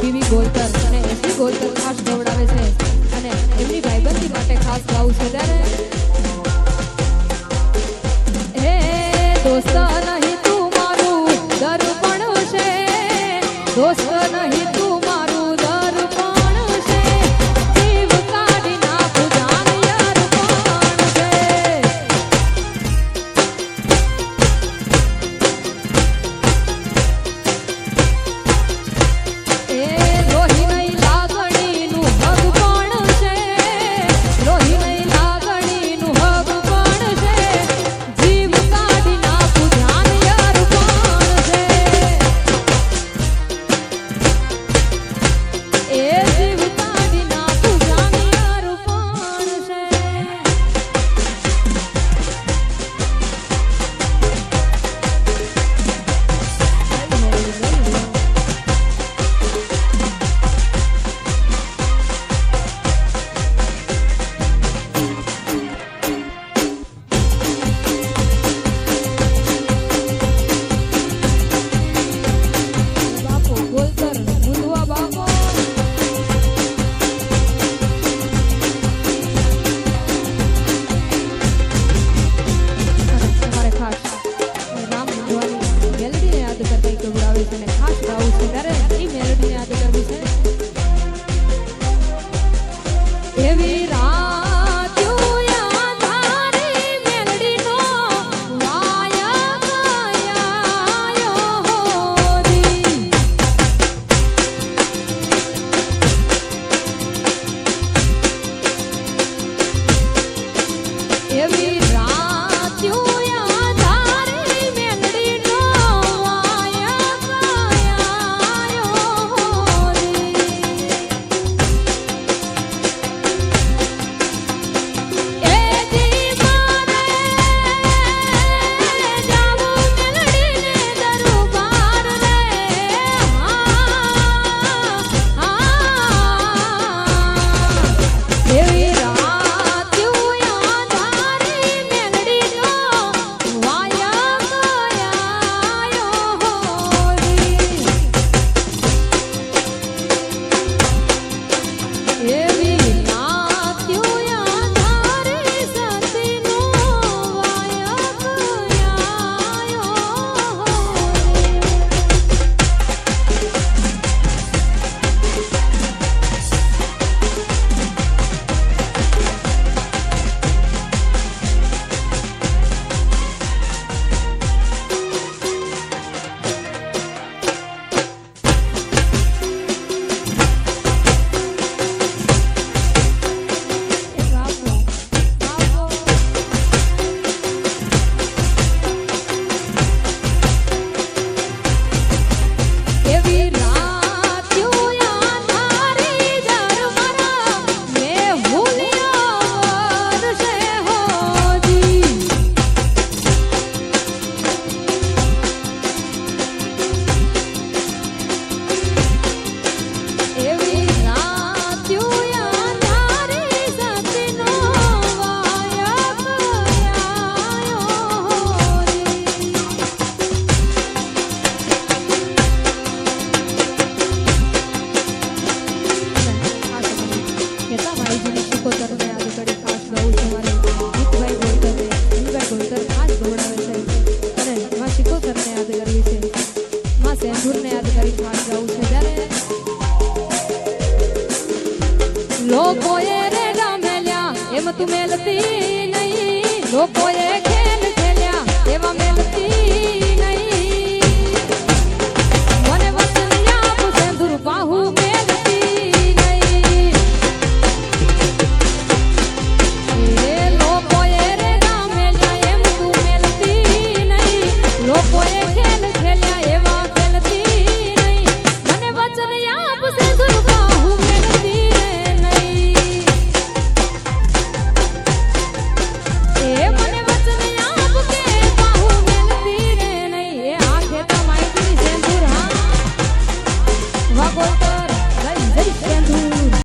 PV Goltar અને એસી ગોલતર ખાસ ગવડાવે છે અને એમની ભાઈબંધી માટે ખાસ ગાવું છે ત્યારે હે દોસ્ત નહીં તું મારું દર્પણ છે દોસ્ત નહીં તું મારું દર્પણ છે જીવ કાઢી નાખું જાન યાર પણ છે એ લોહી નહીં લાગણીનું હગ પણ છે લોહી નહીં લાગણીનું હગ પણ છે જીવ કાઢી નાખું જાન યાર પણ છે એ જીવ કાઢી નાખું જાન યાર પણ છે બાપો ગોલતર મુંદવા બાપો તમારે ખાસ રામ મુંદવાની મેલડીને યાદ કરતા એક ગવડાવે છે અને ખાસ ગાવું છે ત્યારે એ મેલડીને યાદ કરવી છે એવી રાત્યો યાદ તારી મેલડીનો વાયા ગયાયો હોરી એવી રાત્યો યાદ તારી મેલડીનો વાયા ગયાયો હોરી એ દીવાને જાવું મેલડીને દરબાર રે એવી રાત્યો યાદ તારી મેલડીનો વાયા ગયાયો હોરી એવી રાત્યો યાદ તારી સતીનો વાયા ગયાયો હોરી બાપો બાપો એવી રાત્યો યાદ તારી દરબાર મે ભૂલ્યા વર્ષે હોજી એવી રાત્યો યાદ તારી સતીનો વાયા ગયાયો હોરી કેટલા ભાઈજીને શિકોતરને યાદ કરી ખાસ ગાવું છે મારે ગીતભાઈ ગોલતરને ગીતભાઈ ગોલતર ખાસ ગવડાવે છે અને માં શિકોતરને યાદ કરવી છે માં સેંધુરને યાદ કરી ખાસ ગાવું છે ત્યારે લોકોએ રે ગામેલ્યા એમ તું મેલતી નહીં લોકોએ